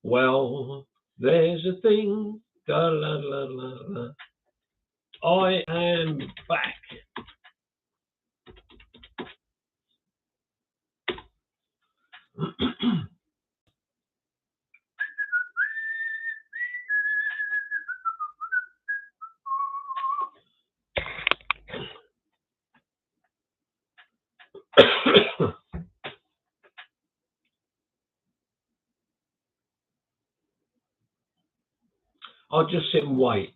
Well, there's a thing. Da, la, la, la, la. I am back. I'll just sit and wait.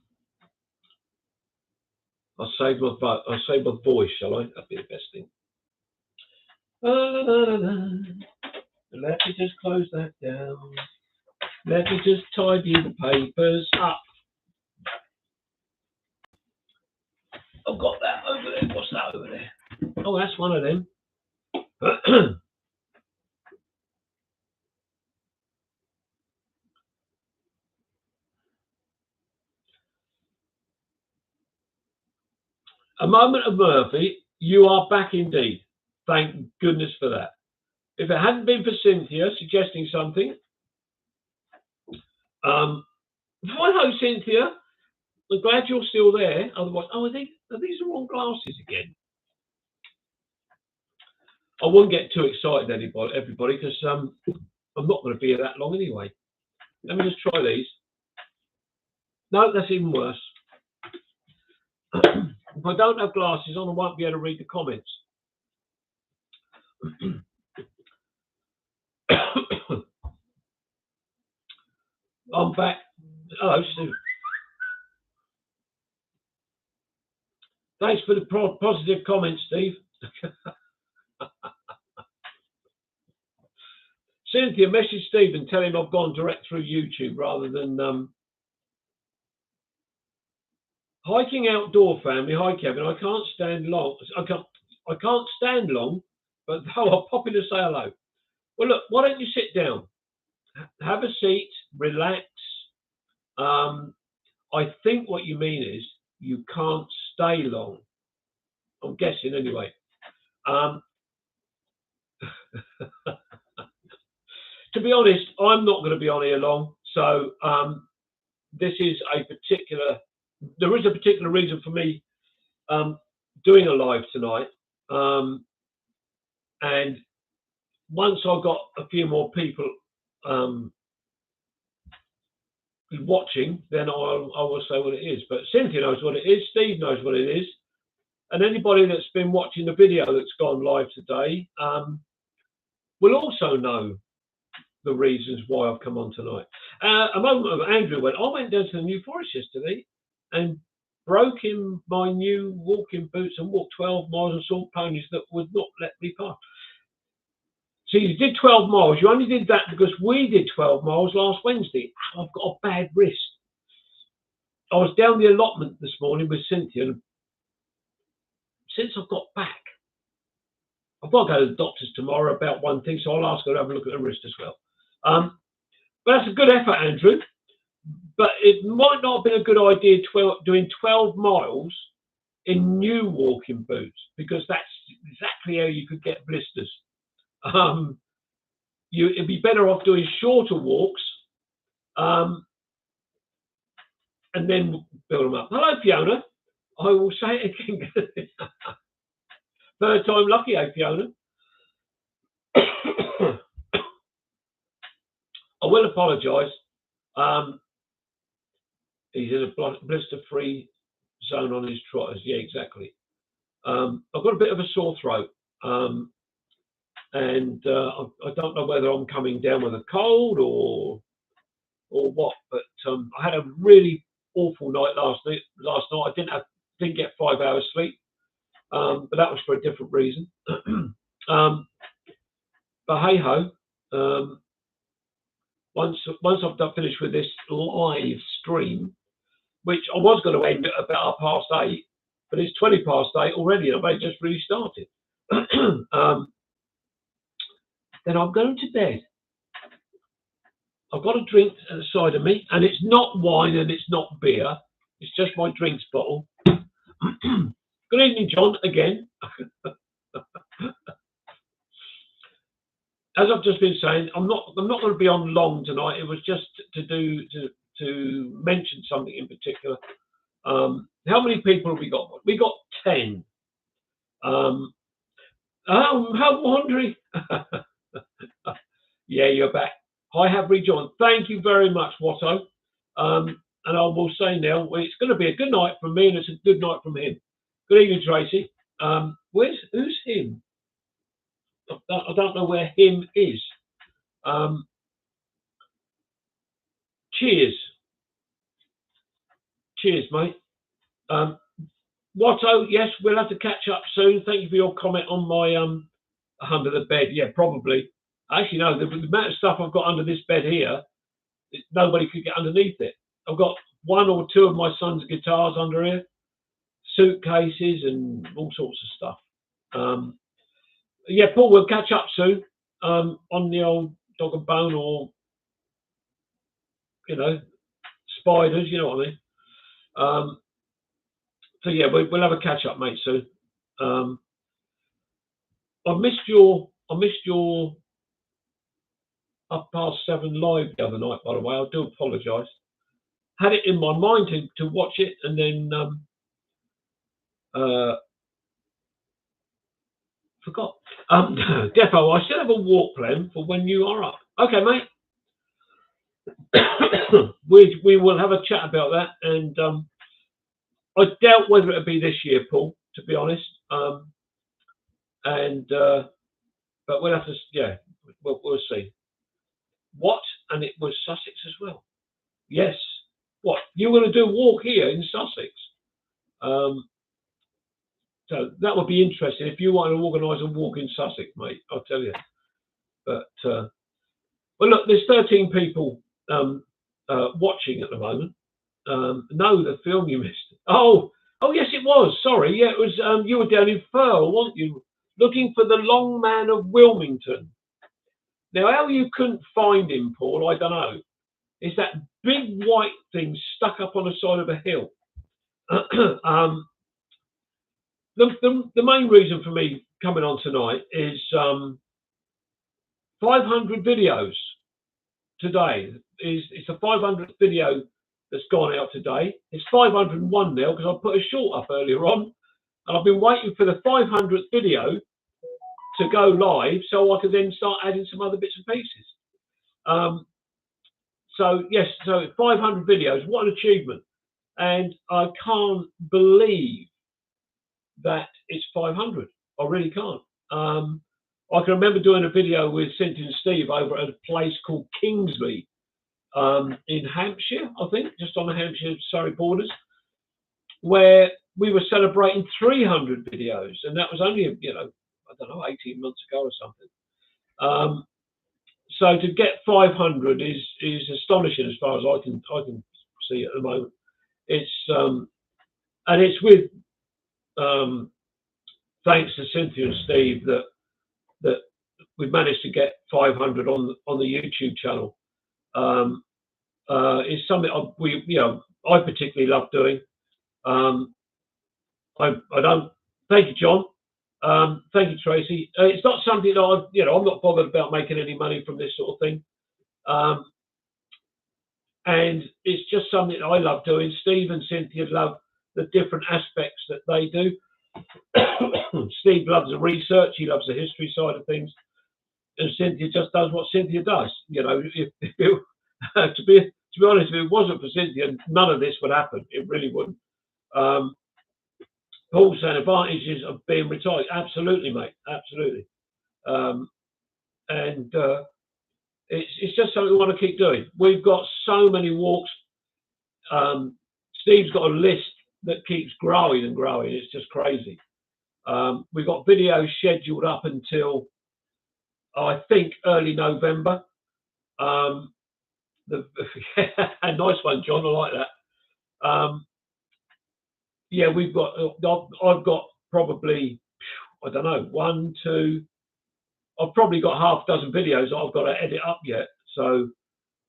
I'll save my voice, shall I? That'd be the best thing. Let me just close that down. Let me just tidy the papers up. I've got that over there. What's that over there? Oh, that's one of them. A moment of Murphy, you are back indeed. Thank goodness for that. If it hadn't been for Cynthia suggesting something, hello Cynthia. I'm glad you're still there. Otherwise, are these the wrong glasses again? I won't get too excited, everybody, because I'm not going to be here that long anyway. Let me just try these. No, that's even worse. If I don't have glasses on, I won't be able to read the comments. I'm back. Hello, Steve. Thanks for the positive comments, Steve. Cynthia, message Steve and tell him I've gone direct through YouTube rather than hiking outdoor family. Hi Kevin, I can't stand long. I can't stand long, but I'll pop in to say hello. Well, look, why don't you sit down, have a seat, relax. I think what you mean is you can't stay long. I'm guessing anyway. To be honest, I'm not going to be on here long. So this is there is a particular reason for me doing a live tonight. And once I've got a few more people watching, then I will say what it is. But Cynthia knows what it is, Steve knows what it is, and anybody that's been watching the video that's gone live today will also know the reasons why I've come on tonight. A moment of Andrew I went down to the New Forest yesterday and broke in my new walking boots and walked 12 miles and saw ponies that would not let me pass. So you did 12 miles. You only did that because we did 12 miles last Wednesday. I've got a bad wrist. I was down the allotment this morning with Cynthia. And since I've got back, I've got to go to the doctor's tomorrow about one thing, so I'll ask her to have a look at the wrist as well. But that's a good effort, Andrew. But it might not have been a good idea doing 12 miles in new walking boots, because that's exactly how you could get blisters. It'd be better off doing shorter walks and then build them up. Hello, Fiona. I will say it again. Third time lucky, eh, Fiona? I will apologise. He's in a blister-free zone on his trotters. Yeah, exactly. I've got a bit of a sore throat. And I don't know whether I'm coming down with a cold or what, but I had a really awful night last night. I didn't get 5 hours sleep, but that was for a different reason. But hey ho, once I've finished with this live stream, which I was going to end at about 8:30, but it's 8:20 already, and I've only just really started. Then I'm going to bed. I've got a drink at the side of me, and it's not wine and it's not beer. It's just my drinks bottle. Good evening, John, again. as I've just been saying, I'm not going to be on long tonight. It was just to mention something in particular. How many people have we got? We got 10. Oh, how wondering. Yeah, you're back. I have rejoined. Thank you very much, Watto. And I will say now, well, it's going to be a good night from me, and it's a good night from him. Good evening, Tracy. Who's him? I don't know where him is. Cheers. Cheers, mate. Watto, yes, we'll have to catch up soon. Thank you for your comment on my under the bed. Yeah, probably. Actually, no, the amount of stuff I've got under this bed here, nobody could get underneath it. I've got 1 or 2 of my son's guitars under here, suitcases and all sorts of stuff. Yeah, Paul, we'll catch up soon on the old Dog and Bone, or, you know, spiders, you know what I mean. So yeah, we'll have a catch up, mate, soon. I missed your 7:30 live the other night, by the way. I do apologise. Had it in my mind to watch it, and then forgot. Defo, I still have a walk plan for when you are up. Okay, mate. we will have a chat about that, and I doubt whether it'll be this year, Paul, to be honest. But we'll have to, yeah, we'll see. What? And it was Sussex as well. Yes. What? You're going to do a walk here in Sussex? So that would be interesting if you want to organise a walk in Sussex, mate. I'll tell you. But well, look, there's 13 people watching at the moment. No, the film you missed. Oh, yes, it was. Sorry, yeah, it was. You were down in Firle, weren't you? Looking for the Long Man of Wilmington. Now, how you couldn't find him, Paul, I don't know. It's that big white thing stuck up on the side of a hill. The main reason for me coming on tonight is 500 videos today. It's the 500th video that's gone out today. It's 501 now because I put a short up earlier on, and I've been waiting for the 500th video to go live so I could then start adding some other bits and pieces. So yes, so 500 videos, what an achievement. And I can't believe that it's 500. I really can't. I can remember doing a video with Cynthia and Steve over at a place called Kingsley in Hampshire, I think, just on the Hampshire-Surrey borders, where we were celebrating 300 videos, and that was only, you know, I don't know, 18 months ago or something. So to get 500 is astonishing as far as I can see at the moment. It's and it's with thanks to Cynthia and Steve that we've managed to get 500 on the YouTube channel. It's something I particularly love doing. I don't. Thank you, John. Thank you, Tracy. It's not something that I'm not bothered about making any money from this sort of thing. And it's just something that I love doing. Steve and Cynthia love the different aspects that they do. Steve loves the research. He loves the history side of things. And Cynthia just does what Cynthia does. You know, to be honest, if it wasn't for Cynthia, none of this would happen. It really wouldn't. Paul saying advantages of being retired. Absolutely, mate. Absolutely. And it's just something we want to keep doing. We've got so many walks. Steve's got a list that keeps growing and growing. It's just crazy. We've got videos scheduled up until, I think, early November. Nice one, John. I like that. Yeah, I've got probably, I don't know, 1, 2. I've probably got half a dozen videos that I've got to edit up yet. So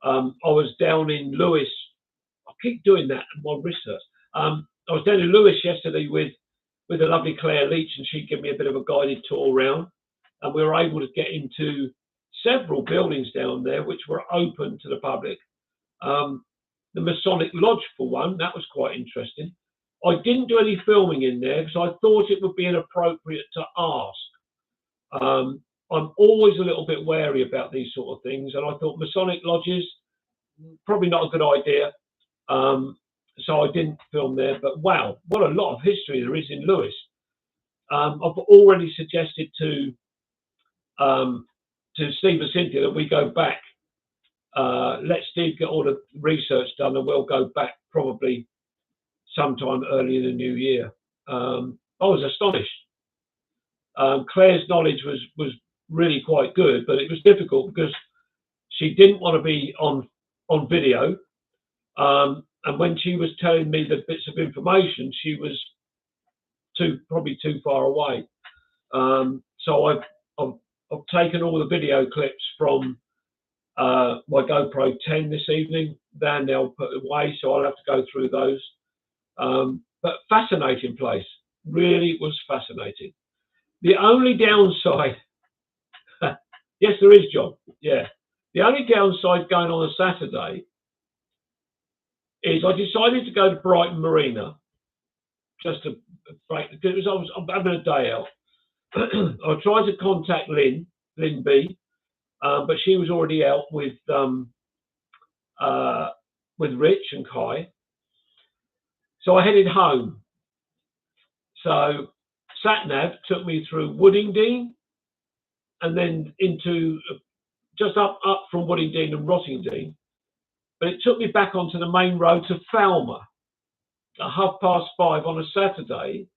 I was down in Lewes. I keep doing that, and my wrist hurts. I was down in Lewes yesterday with the lovely Claire Leach, and she gave me a bit of a guided tour around, and we were able to get into several buildings down there which were open to the public. The Masonic Lodge, for one, that was quite interesting. I didn't do any filming in there because I thought it would be inappropriate to ask. I'm always a little bit wary about these sort of things, and I thought Masonic lodges, probably not a good idea. So I didn't film there. But wow, what a lot of history there is in Lewes. I've already suggested to Steve and Cynthia that we go back. Let Steve get all the research done, and we'll go back probably sometime early in the new year. I was astonished. Claire's knowledge was really quite good, but it was difficult because she didn't want to be on video. And when she was telling me the bits of information, she was probably too far away. So I've taken all the video clips from my GoPro 10 this evening. They're now put away, so I'll have to go through those. But fascinating place, really was fascinating. The only downside, yes, there is, John. Yeah, the only downside going on a Saturday is I decided to go to Brighton Marina just to break, because I was having a day out. I tried to contact Lynn B, but she was already out with Rich and Kai. So I headed home. So SatNav took me through Woodingdean and then into just up from Woodingdean and Rottingdean. But it took me back onto the main road to Falmer at 5:30 on a Saturday.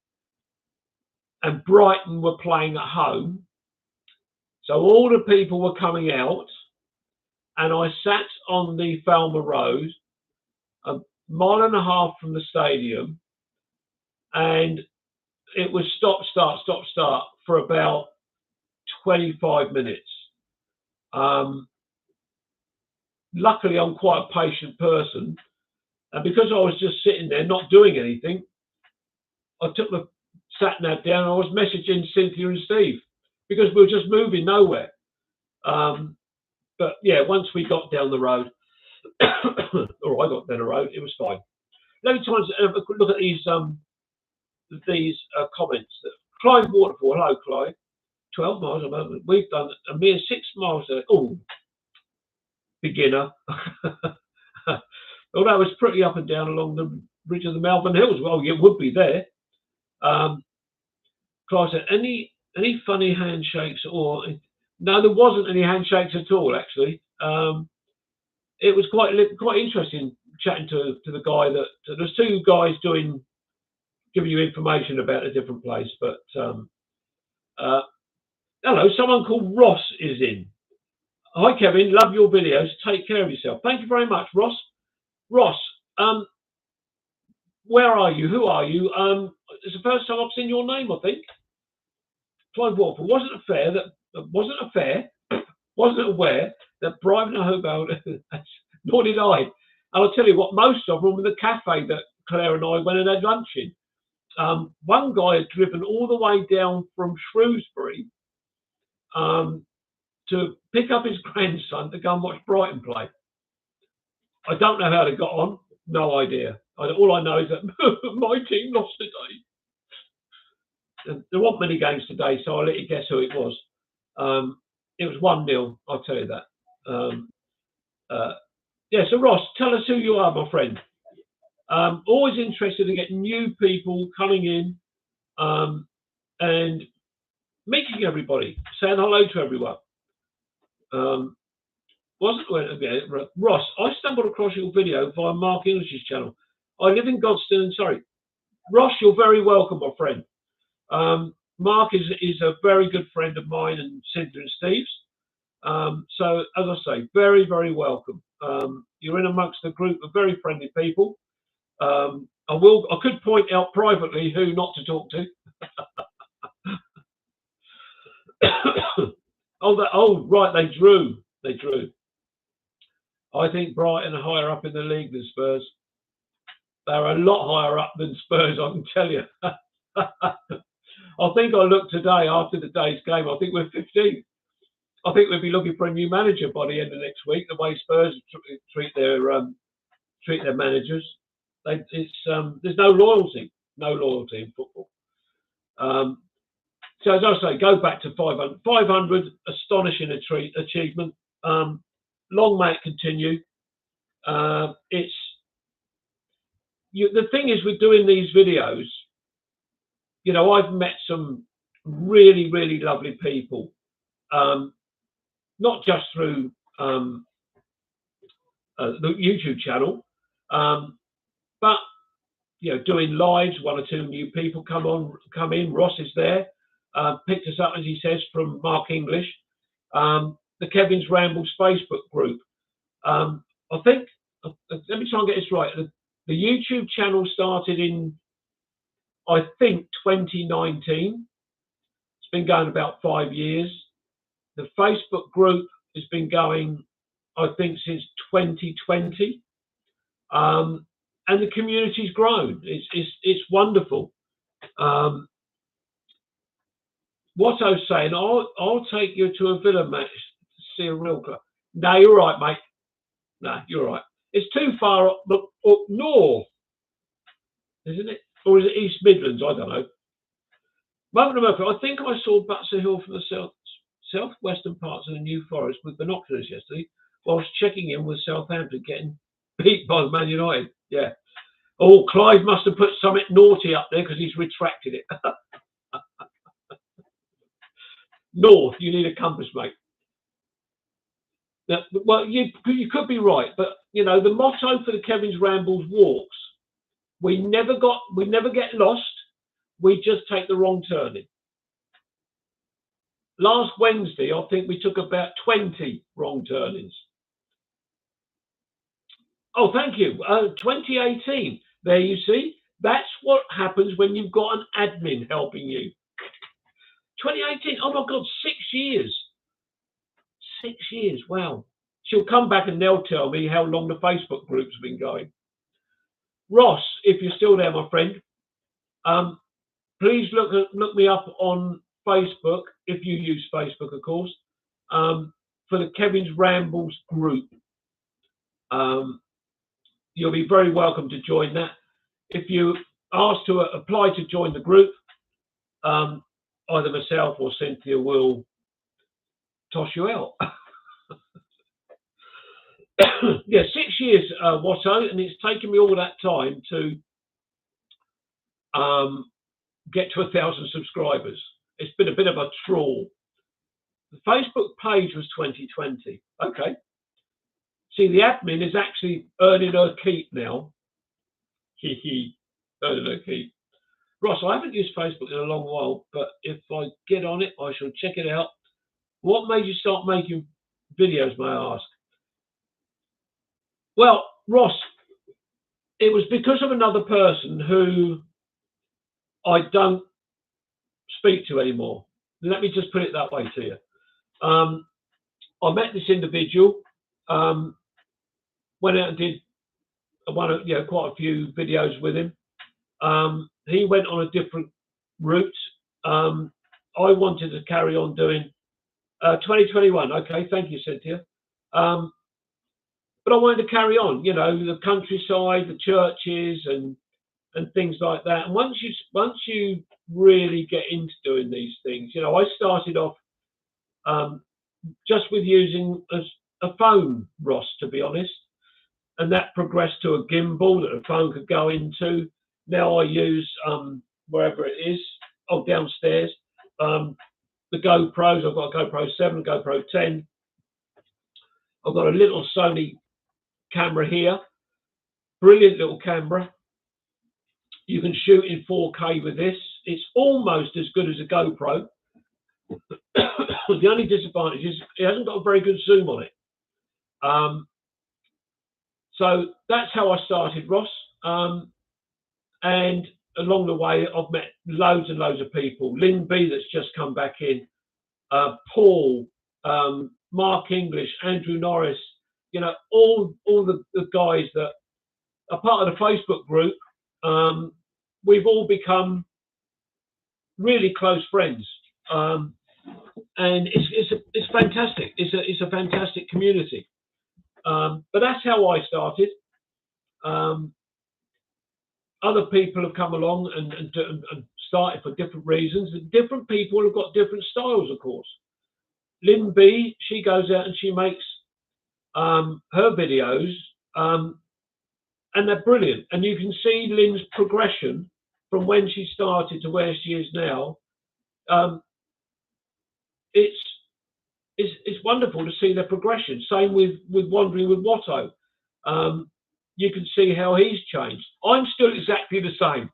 And Brighton were playing at home. So all the people were coming out. And I sat on the Falmer Road, a mile and a half from the stadium. And it was stop, start for about 25 minutes. Luckily, I'm quite a patient person. And because I was just sitting there not doing anything, I took the SatNav down and I was messaging Cynthia and Steve because we were just moving nowhere. But yeah, once we got down the road, or I got down the road, it was fine. Let me try and have a quick look at these comments. Clive Waterfall, hello Clive. 12 miles a moment. We've done a mere 6 miles. Oh, beginner. Although it's pretty up and down along the ridge of the Malvern Hills. Well, it would be there. Clive said, any funny handshakes or no, there wasn't any handshakes at all. Actually, it was quite interesting chatting to the guy that there's two guys giving you information about a different place. But hello, someone called Ross is in. Hi Kevin, love your videos. Take care of yourself. Thank you very much, Ross. Ross, where are you? Who are you? It's the first time I've seen your name, I think. Clive Waterfall. Wasn't aware that Brighton and Hove, nor did I. And I'll tell you what, most of them were the cafe that Claire and I went and had lunch in. One guy had driven all the way down from Shrewsbury to pick up his grandson to go and watch Brighton play. I don't know how they got on. No idea. All I know is that my team lost today. There weren't many games today, so I'll let you guess who it was. It was 1-0, I'll tell you that. Yeah, so Ross, tell us who you are, my friend. Always interested in getting new people coming in and meeting everybody, saying hello to everyone. Ross, I stumbled across your video via Mark English's channel. I live in Godstone and Surrey. Ross, you're very welcome, my friend. Mark is a very good friend of mine and Cynthia and Steve's. So, as I say, very, very welcome. You're in amongst a group of very friendly people. I could point out privately who not to talk to. Right, they drew. I think Brighton are higher up in the league than Spurs. They're a lot higher up than Spurs, I can tell you. I think I looked today after the day's game. I think we're 15th. I think we'll be looking for a new manager by the end of next week. The way Spurs treat their managers, there's no loyalty in football. So as I say, go back to 500. 500, astonishing achievement. Long may it continue. The thing is with doing these videos, you know, I've met some really, really lovely people, not just through the YouTube channel, but you know, doing lives. 1 or 2 new people come in. Ross is there, picked us up, as he says, from Mark English, the Kevin's Rambles Facebook group. I think, let me try and get this right. The YouTube channel started in, I think, 2019. It's been going about 5 years. The Facebook group has been going, I think, since 2020. And the community's grown. It's wonderful. What I was saying, I'll take you to a villa match to see a real club. No, you're right, mate. No, you're right. It's too far up north, isn't it? Or is it East Midlands? I don't know. Moment of Murphy, I think I saw Butser Hill from the southwestern parts of the New Forest with binoculars yesterday, whilst checking in with Southampton getting beat by Man United. Yeah. Oh, Clive must have put something naughty up there because he's retracted it. North, you need a compass, mate. Now, well, you could be right, but you know the motto for the Kevin's Rambles walks: we never get lost. We just take the wrong turning. Last Wednesday, I think we took about 20 wrong turnings. Oh, thank you. 2018. There you see. That's what happens when you've got an admin helping you. 2018. Oh my God, 6 years. 6 years. Wow. She'll come back and they'll tell me how long the Facebook group's been going. Ross, if you're still there, my friend, please look me up on Facebook, if you use Facebook, of course, for the Kevin's Rambles group. You'll be very welcome to join that. If you ask to apply to join the group, either myself or Cynthia will toss you out. Yeah, 6 years, Watto, and it's taken me all that time to get to 1,000 subscribers. It's been a bit of a trawl. The Facebook page was 2020. Okay. See, the admin is actually earning her keep now. Earning her keep. Ross, I haven't used Facebook in a long while, but if I get on it, I shall check it out. What made you start making videos, may I ask? Well, Ross, it was because of another person who I don't speak to anymore. Let me just put it that way to you. I met this individual, went out and did quite a few videos with him. He went on a different route. I wanted to carry on doing 2021. Okay, thank you, Cynthia. But I wanted to carry on, you know, the countryside, the churches, and things like that. And once you really get into doing these things, you know, I started off just with using a phone, Ross, to be honest, and that progressed to a gimbal that a phone could go into. Now I use wherever it is, downstairs, the GoPros. I've got a GoPro 7, GoPro 10. I've got a little Sony camera here, brilliant little camera. You can shoot in 4K with this. It's almost as good as a GoPro. The only disadvantage is it hasn't got a very good zoom on it. So that's how I started, Ross. And along the way, I've met loads and loads of people. Lynn B, that's just come back in, Paul, Mark English, Andrew Norris, you know, all the guys that are part of the Facebook group. We've all become really close friends. and it's fantastic. It's a fantastic community. But that's how I started. Other people have come along and started for different reasons. And different people have got different styles, of course. Lynn B, she goes out and she makes her videos, and they're brilliant. And you can see Lynn's progression from when she started to where she is now. It's wonderful to see their progression. Same with Wandering with Watto. You can see how he's changed. I'm still exactly the same.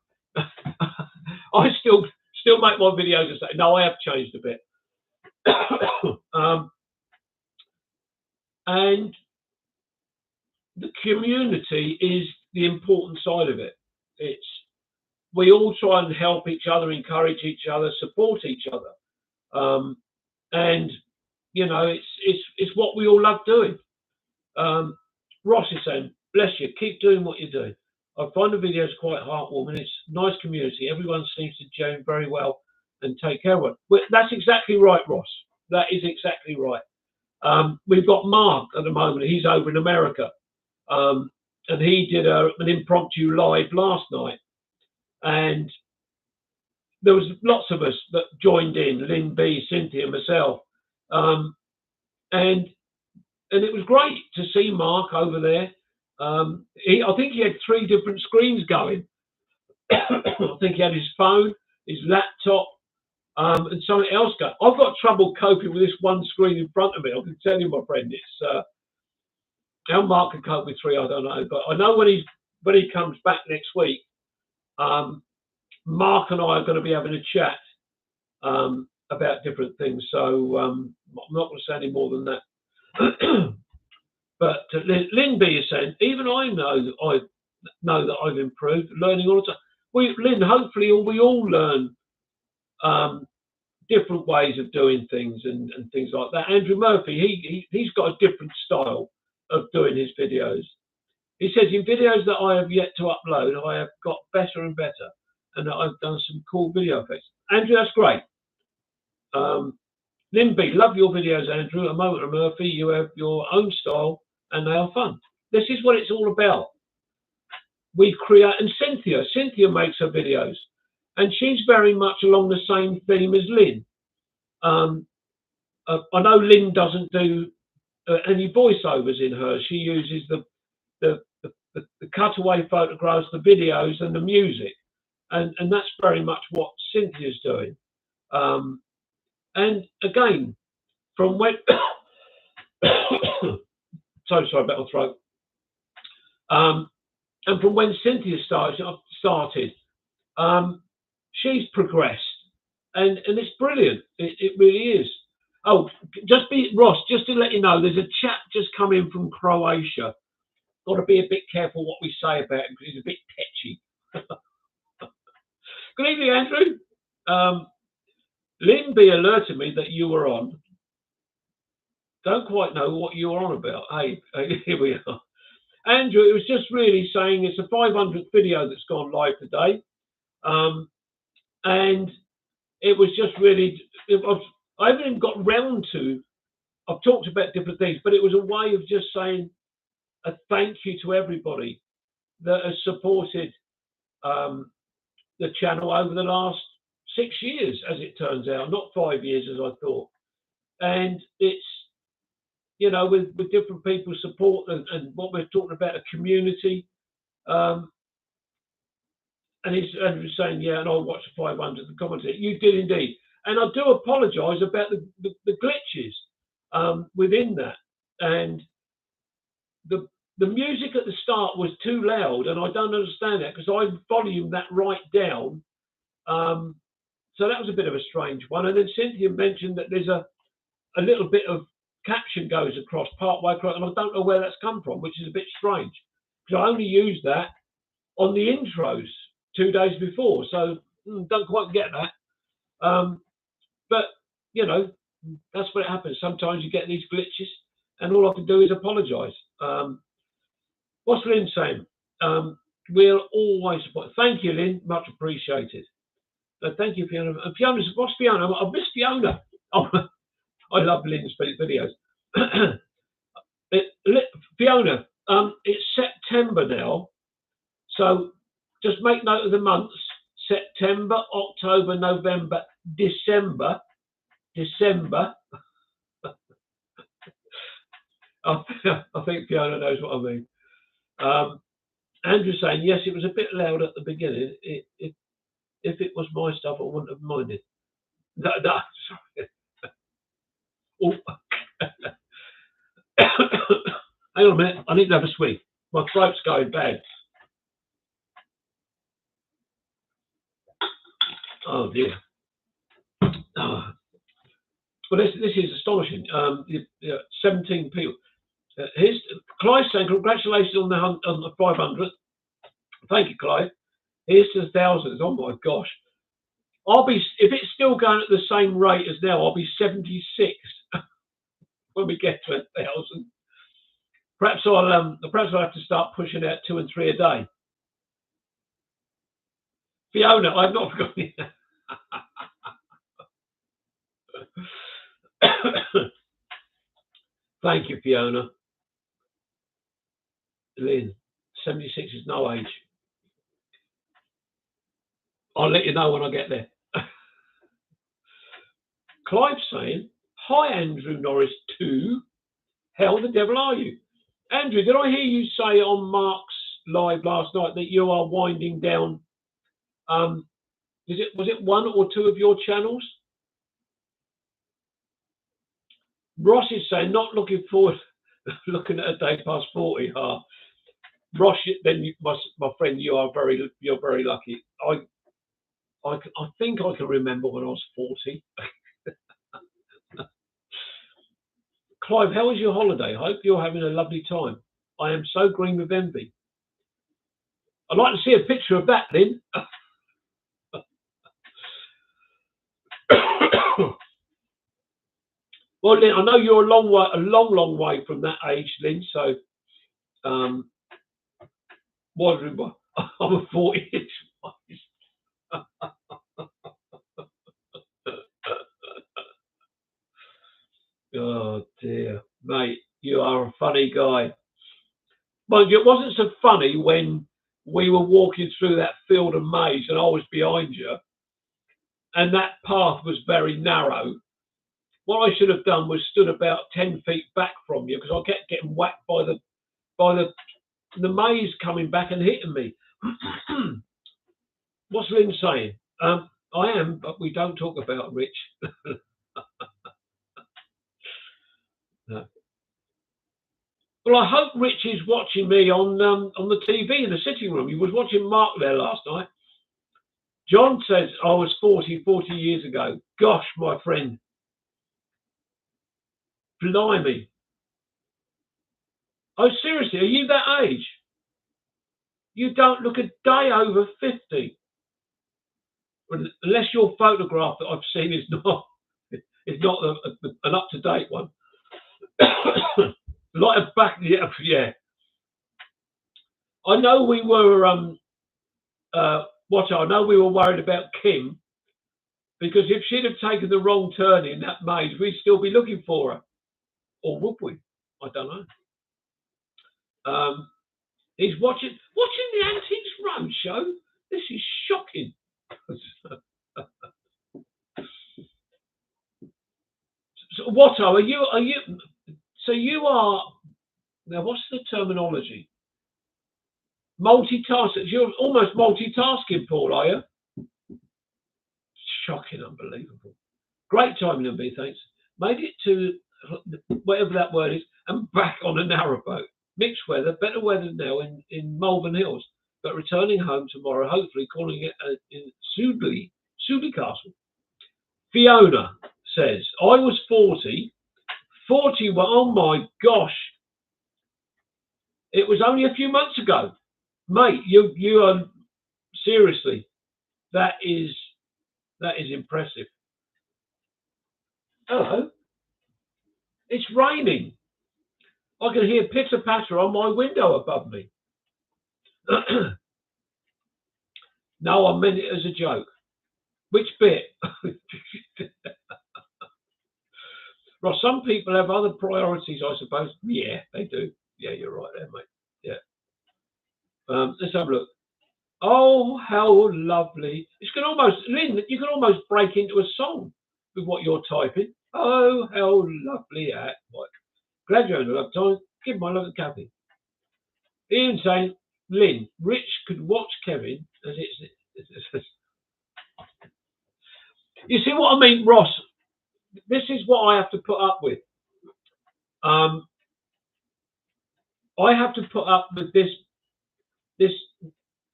I still make my videos the same. No, I have changed a bit. And the community is the important side of it. We all try and help each other, encourage each other, support each other, and you know, it's what we all love doing. Ross is saying, "Bless you, keep doing what you're doing. I find the videos quite heartwarming. It's a nice community. Everyone seems to gel very well and take care of it." Well, that's exactly right, Ross. That is exactly right. We've got Mark at the moment. He's over in America, and he did an impromptu live last night, and there was lots of us that joined in: Lynn B, Cynthia, myself, and it was great to see Mark over there. I think he had 3 different screens going. I think he had his phone, his laptop, and something else going. I've got trouble coping with this one screen in front of me. I can tell you, my friend, it's how Mark can cope with 3, I don't know. But I know when he comes back next week, Mark and I are going to be having a chat about different things. So I'm not going to say any more than that. But Lynn B is saying, even I know that I've improved, learning all the time. Lynn, hopefully we all learn different ways of doing things and things like that. Andrew Murphy, he's got a different style of doing his videos. He says, in videos that I have yet to upload, I have got better and better, and that I've done some cool video effects. Andrew, that's great. Lynn B, love your videos, Andrew. A moment of Murphy, you have your own style, and they are fun. This is what it's all about. We create, and Cynthia makes her videos, and she's very much along the same theme as Lynn. I know Lynn doesn't do any voiceovers in hers. She uses the cutaway photographs, the videos, and the music, and that's very much what Cynthia's doing. And again, from when so sorry about my throat. And from when Cynthia started, she's progressed, and it's brilliant. It really is. Oh, Ross, just to let you know, there's a chap just come in from Croatia. Got to be a bit careful what we say about him because he's a bit tetchy. Good evening, Andrew. Lynn B alerted me that you were on. Don't quite know what you were on about. Hey, here we are. Andrew, it was just really saying it's a 500th video that's gone live today. And it was just really, I haven't even got round to, I've talked about different things, but it was a way of just saying a thank you to everybody that has supported the channel over the last 6 years, as it turns out, not 5 years as I thought. And it's, you know, with different people's support and what we're talking about, a community. And he's saying, yeah, and I watched the 500 and commented. You did indeed. And I do apologise about the glitches within that. And the music at the start was too loud, and I don't understand that because I volumed that right down. So that was a bit of a strange one. And then Cynthia mentioned that there's a little bit of caption goes across partway across, and I don't know where that's come from, which is a bit strange because I only used that on the intros 2 days before, so don't quite get that. But you know, that's what happens. Sometimes you get these glitches, and all I can do is apologise. What's Lynn saying? We'll always support. Thank you, Lynn. Much appreciated. Thank you, Fiona. And Fiona, what's Fiona? I've missed Fiona. Oh, I love Lynn's videos. Fiona, it's September now, so just make note of the months: September, October, November, December. I think Fiona knows what I mean. Andrew's saying, yes, it was a bit loud at the beginning. If it was my stuff, I wouldn't have minded. No, sorry. Oh. Hang on a minute. I need to have a swig. My throat's going bad. Oh, dear. Oh. Well, this is astonishing. 17 people. Here's Clive saying, congratulations on the 500th. Thank you, Clive. Here's to thousands. Oh my gosh. If it's still going at the same rate as now, I'll be 76 when we get to 1,000. Perhaps I'll have to start pushing out 2 and 3 a day. Fiona, I've not forgotten. Thank you, Fiona. Lynn, 76 is no age. I'll let you know when I get there. Clive's saying, hi, Andrew Norris 2. How the devil are you? Andrew, did I hear you say on Mark's live last night that you are winding down? Was it 1 or 2 of your channels? Ross is saying, not looking forward, looking at a day past 40. Ross, then my friend, you're very lucky. I think I can remember when I was 40. Clive, how was your holiday? I hope you're having a lovely time. I am so green with envy. I'd like to see a picture of that, Lynn. Well, Lynn, I know you're a long way from that age, Lynn. So, wondering why I'm a 40-inch. Oh dear, mate, you are a funny guy. But it wasn't so funny when we were walking through that field of maize and I was behind you, and that path was very narrow. What I should have done was stood about 10 feet back from you, because I kept getting whacked by the maize coming back and hitting me. What's Lynn saying? I am, but we don't talk about Rich. No. Well, I hope Rich is watching me on the TV in the sitting room. He was watching Mark there last night. John says I was 40 years ago. Gosh, my friend. Blimey. Oh, seriously, are you that age? You don't look a day over 50. Unless your photograph that I've seen is not an up-to-date one. Like a back, yeah. I know we were I know we were worried about Kim, because if she'd have taken the wrong turn in that maze, we'd still be looking for her, or would we? I don't know. He's watching the Antiques Roadshow. This is shocking. So, Watto, are you? So you are now. What's the terminology? Multitasking. You're almost multitasking, Paul, are you? Shocking, unbelievable. Great timing, MB, thanks. Made it to whatever that word is, and back on a narrowboat. Mixed weather, better weather now in Malvern Hills, but returning home tomorrow, hopefully calling it in Sudeley Castle. Fiona says, I was 40. 41, oh my gosh. It was only a few months ago. Mate, you are, seriously, that is impressive. Hello. It's raining. I can hear pitter patter on my window above me. No, I meant it as a joke. Which bit? Ross, some people have other priorities, I suppose. Yeah, they do. Yeah, you're right there, mate. Yeah. Let's have a look. Oh, how lovely. It's can almost, Lynn, you can almost break into a song with what you're typing. Oh, how lovely at what. Glad you're having a love time. Give my love to Kathy. Ian saying, Lynn, Rich could watch Kevin as it's you see what I mean, Ross? This is what I have to put up with. I have to put up with this.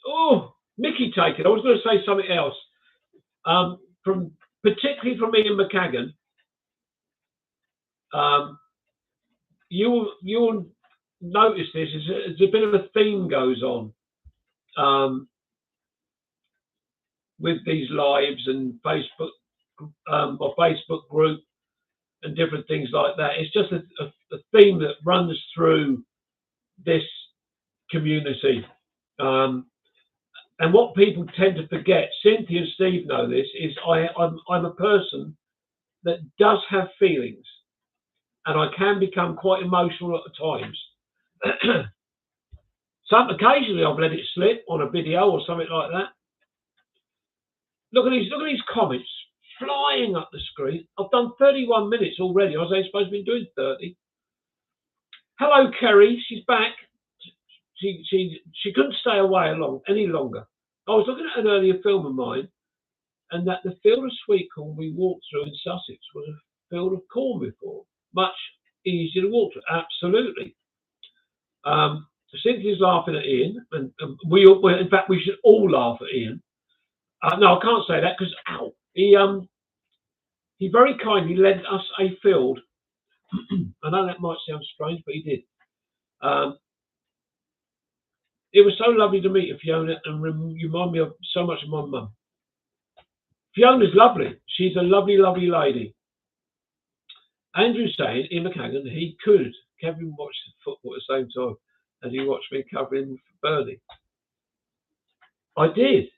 Oh, Mickey, take it. I was going to say something else. Particularly from Ian McCagan. You'll notice this as a bit of a theme goes on with these lives and Facebook, or Facebook group and different things like that. It's just a theme that runs through this community. And what people tend to forget, Cynthia and Steve know this, is I'm a person that does have feelings, and I can become quite emotional at times. Occasionally I've let it slip on a video or something like that. Look at these comments flying up the screen. I've done 31 minutes already. I was supposed to be doing 30. Hello, Kerry. She's back. She couldn't stay away any longer. I was looking at an earlier film of mine, and that the field of sweet corn we walked through in Sussex was a field of corn before. Much easier to walk through. Absolutely. Cynthia's laughing at Ian, and in fact, we should all laugh at Ian. No, I can't say that because he very kindly lent us a field. I know that might sound strange, but he did. It was so lovely to meet you, Fiona, and you remind me of so much of my mum. Fiona's lovely. She's a lovely, lovely lady. Andrew's saying, Ian McCagan, he could. Kevin watched football at the same time as he watched me covering for Burnley. I did.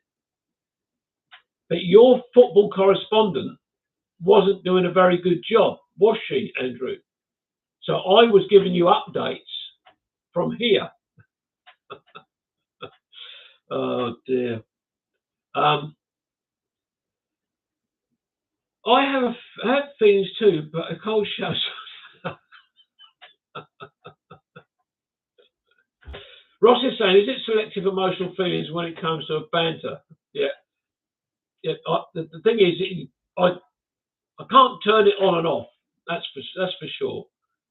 But your football correspondent wasn't doing a very good job, was she, Andrew? So I was giving you updates from here. Oh dear. I have feelings too, but a cold shower. Ross is saying, is it selective emotional feelings when it comes to a banter? Yeah. The thing is, I can't turn it on and off. That's for sure.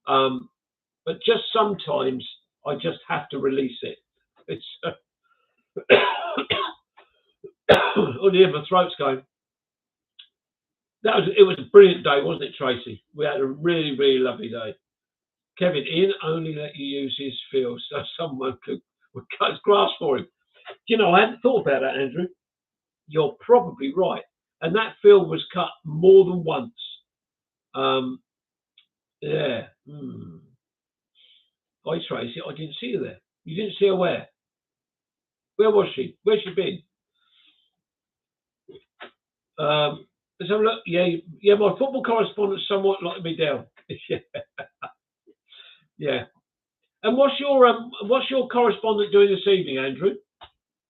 But just sometimes I just have to release it. It's oh dear, my throat's going. It was a brilliant day, wasn't it, Tracy? We had a really, really lovely day. Kevin, Ian only let you use his field so someone would cut his grass for him. You know, I hadn't thought about that, Andrew. You're probably right. And that field was cut more than once. Yeah. Hi, Tracy. I didn't see her there. You didn't see her where? Where was she? Where's she been? Let's have a look. Yeah. My football correspondent somewhat let me down. Yeah. And what's your correspondent doing this evening, Andrew?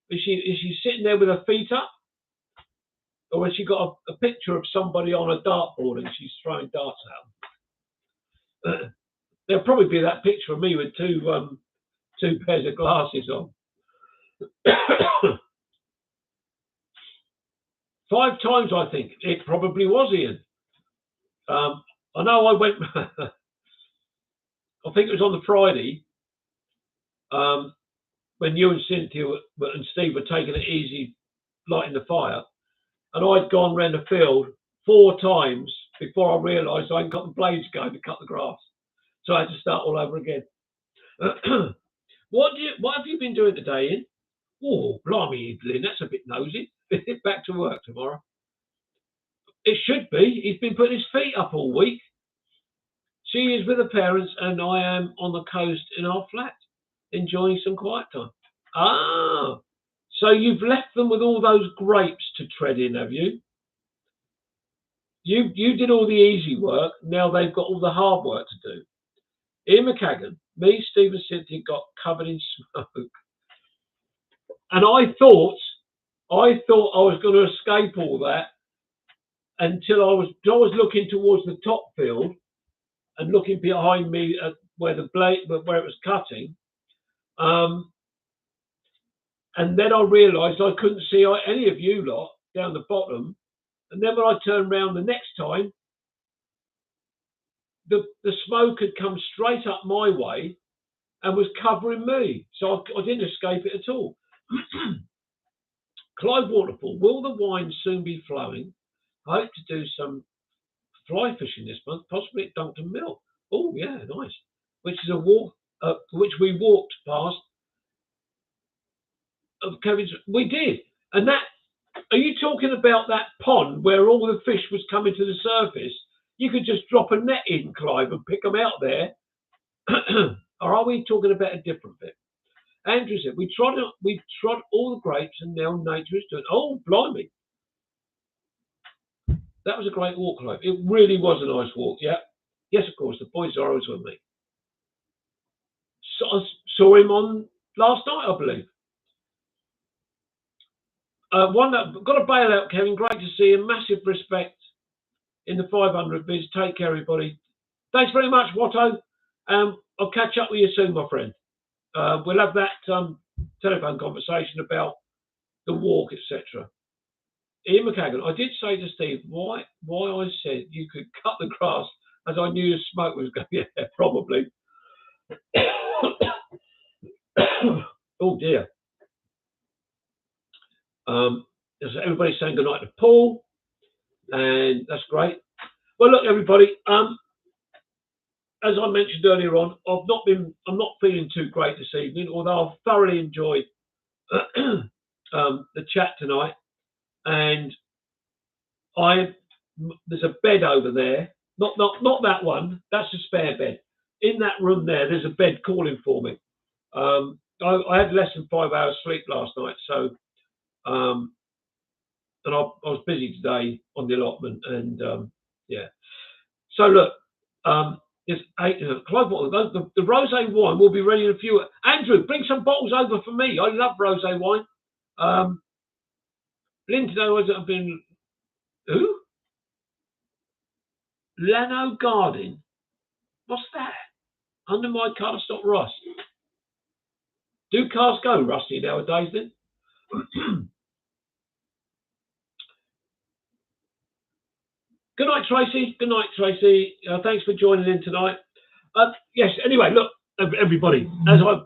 Is she sitting there with her feet up, or has she got a picture of somebody on a dartboard and she's throwing darts at them? There'll probably be that picture of me with two pairs of glasses on. 5 times, I think. It probably was, Ian. I know I went... I think it was on the Friday when you and Cynthia and Steve were taking it easy, lighting the fire, and I'd gone round the field 4 times before I realised I hadn't got the blades going to cut the grass. So I had to start all over again. What have you been doing today, Ian? Oh, blimey, Lynn, that's a bit nosy. Back to work tomorrow. It should be. He's been putting his feet up all week. She is with her parents, and I am on the coast in our flat, enjoying some quiet time. Ah, so you've left them with all those grapes to tread in, have you? You did all the easy work. Now they've got all the hard work to do. Ian McCagan, me, Steve, and Cynthia got covered in smoke, and I thought I was going to escape all that until I was looking towards the top field and looking behind me at where the blade, where it was cutting, and then I realised I couldn't see any of you lot down the bottom. And then when I turned around the next time, the smoke had come straight up my way and was covering me. So I didn't escape it at all. Clive Waterfall, will the wine soon be flowing? I hope to do some fly fishing this month, possibly at Duncton Mill. Oh, yeah, nice. Which is a walk, which we walked past. Kevin's, we did. And that, are you talking about that pond where all the fish was coming to the surface? You could just drop a net in, Clive, and pick them out there. Or are we talking about a different bit? Andrew said, we trod all the grapes and now nature is doing. Oh, blimey. That was a great walk, Clive. It really was a nice walk, yeah. Yes, of course, the boys are always with me. So I saw him on last night, I believe. One that got a bailout, Kevin. Great to see you. Massive respect in the 500 biz. Take care, everybody. Thanks very much, Watto. I'll catch up with you soon, my friend. We'll have that telephone conversation about the walk, etc. Ian McCagan, I did say to Steve why I said you could cut the grass as I knew the smoke was going. Yeah, probably. Oh dear. Everybody's saying good night to Paul, and that's great. Well, look, everybody. As I mentioned earlier on, I'm not feeling too great this evening, although I've thoroughly enjoyed the chat tonight. And there's a bed over there, not that one. That's a spare bed. In that room there's a bed calling for me. I had less than 5 hours sleep last night, so and I was busy today on the allotment, and yeah. So look, there's 8. Clive, the rosé wine will be ready in a few. Andrew, bring some bottles over for me. I love rosé wine. Lynn today I've been. Who? Lano Garden. What's that? Under my car, stop rust. Do cars go rusty nowadays then? Good night, Tracy. Good night, Tracy. Thanks for joining in tonight. Yes. Anyway, look, everybody. As I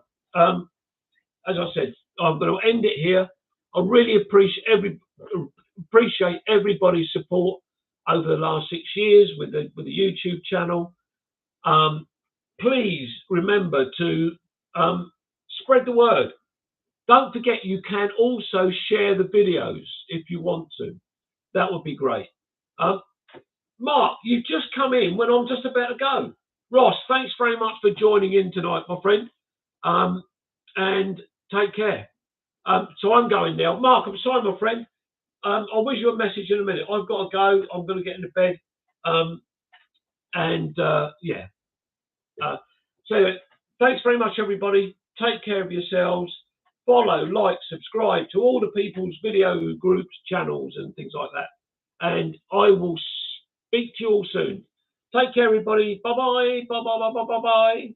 said, I'm going to end it here. I really appreciate everybody's support over the last 6 years with the YouTube channel. Please remember to spread the word. Don't forget, you can also share the videos if you want to. That would be great. Mark, you've just come in when I'm just about to go. Ross, thanks very much for joining in tonight, my friend. And take care. So I'm going now. Mark, I'm sorry, my friend. I'll wish you a message in a minute. I've got to go. I'm going to get into bed. Yeah. So thanks very much, everybody. Take care of yourselves. Follow, like, subscribe to all the people's video groups, channels, and things like that. And I will speak to you all soon. Take care, everybody. Bye-bye. Bye-bye. Bye-bye. Bye-bye.